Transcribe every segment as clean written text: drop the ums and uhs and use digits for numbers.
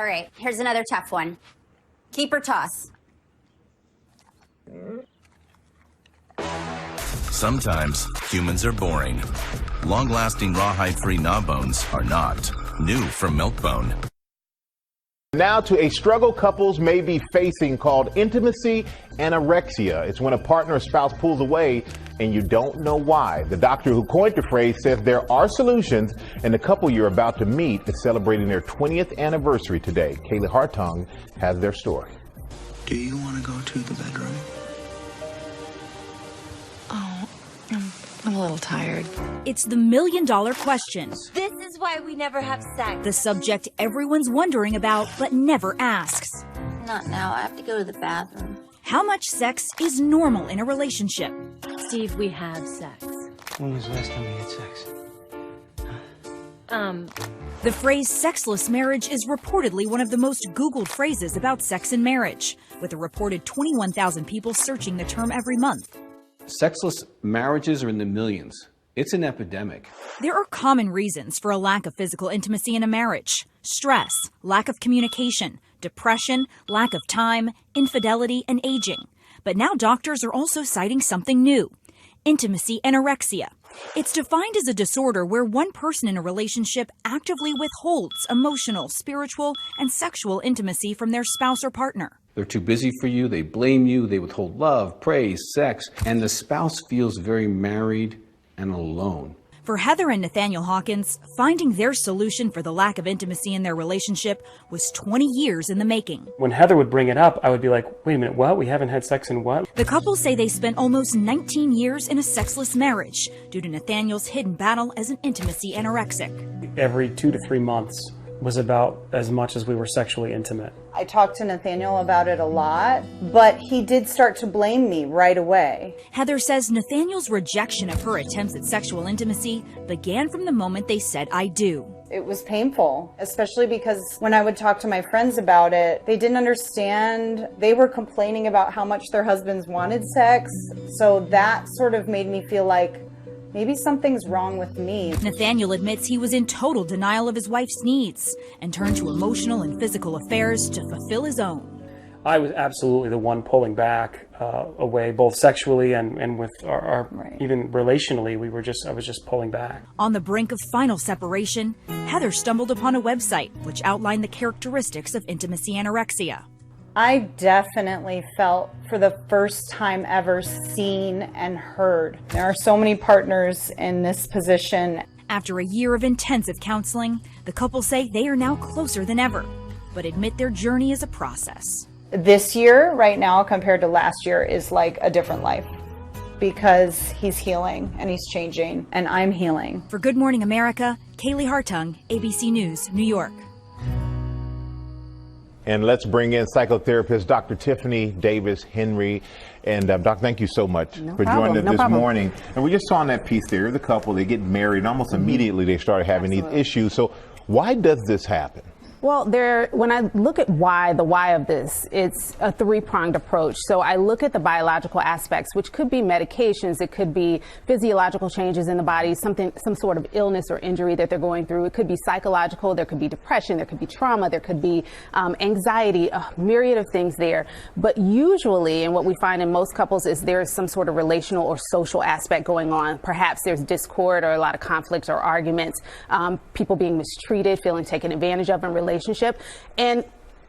All right, here's another tough one. Keep or toss? Sometimes humans are boring. Long-lasting rawhide-free gnaw bones are not. New from Milk-Bone. Now to a struggle couples may be facing called intimacy anorexia. It's when a partner or spouse pulls away and you don't know why. The doctor who coined the phrase says there are solutions, and the couple you're about to meet is celebrating their 20th anniversary today. Kaylee Hartung has their story. Do you want to go to the bedroom? Oh, I'm a little tired. It's the million-dollar question. This is why we never have sex. The subject everyone's wondering about but never asks. Not now. I have to go to the bathroom. How much sex is normal in a relationship? Steve, we have sex. When was the last time we had sex? The phrase sexless marriage is reportedly one of the most Googled phrases about sex and marriage, with a reported 21,000 people searching the term every month. Sexless marriages are in the millions. It's an epidemic. There are common reasons for a lack of physical intimacy in a marriage: stress, lack of communication, depression, lack of time, infidelity, and aging. But now doctors are also citing something new: intimacy anorexia. It's defined as a disorder where one person in a relationship actively withholds emotional, spiritual, and sexual intimacy from their spouse or partner. They're too busy for you, they blame you, they withhold love, praise, sex, and the spouse feels very married and alone. For Heather and Nathaniel Hawkins, finding their solution for the lack of intimacy in their relationship was 20 years in the making. When Heather would bring it up, I would be like, wait a minute, what? We haven't had sex in what? The couple say they spent almost 19 years in a sexless marriage due to Nathaniel's hidden battle as an intimacy anorexic. Every 2 to 3 months was about as much as we were sexually intimate. I talked to Nathaniel about it a lot, but he did start to blame me right away. Heather says Nathaniel's rejection of her attempts at sexual intimacy began from the moment they said "I do." It was painful, especially because when I would talk to my friends about it, they didn't understand. They were complaining about how much their husbands wanted sex, so that sort of made me feel like maybe something's wrong with me. Nathaniel admits he was in total denial of his wife's needs and turned to emotional and physical affairs to fulfill his own. I was absolutely the one pulling back away, both sexually and with our Right. even relationally. I was just pulling back. On the brink of final separation, Heather stumbled upon a website which outlined the characteristics of intimacy anorexia. I definitely felt for the first time ever seen and heard. There are so many partners in this position. After a year of intensive counseling, the couple say they are now closer than ever, but admit their journey is a process. This year, right now, compared to last year, is like a different life because he's healing and he's changing and I'm healing. For Good Morning America, Kaylee Hartung, ABC News, New York. And let's bring in psychotherapist Dr. Tiffany Davis Henry. And Doc, thank you so much for joining us this morning. And we just saw in that piece there, the couple, they get married, and almost immediately they started having these issues. So why does this happen? Well, when I look at the why of this, it's a three-pronged approach. So I look at the biological aspects, which could be medications, it could be physiological changes in the body, some sort of illness or injury that they're going through. It could be psychological, there could be depression, there could be trauma, there could be anxiety, a myriad of things there. But usually, and what we find in most couples, is there's some sort of relational or social aspect going on. Perhaps there's discord or a lot of conflict or arguments, people being mistreated, feeling taken advantage of in relationship. And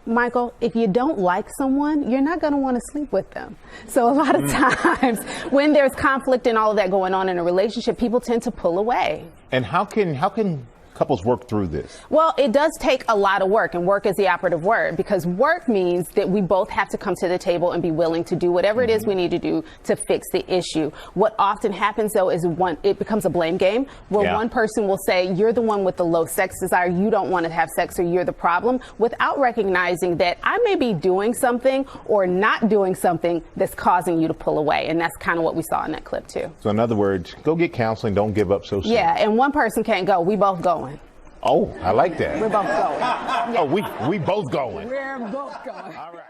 Michael, if you don't like someone, you're not going to want to sleep with them. So a lot of times when there's conflict and all of that going on in a relationship, people tend to pull away. And how can couples work through this? Well, it does take a lot of work, and work is the operative word, because work means that we both have to come to the table and be willing to do whatever it is we need to do to fix the issue. What often happens, though, is it becomes a blame game where one person will say, you're the one with the low sex desire, you don't want to have sex, or you're the problem, without recognizing that I may be doing something or not doing something that's causing you to pull away. And that's kind of what we saw in that clip, too. So in other words, go get counseling, don't give up so soon. Yeah, and one person can't go, we both going. Oh, I like that. We're both going. Oh, we both going. We're both going. All right.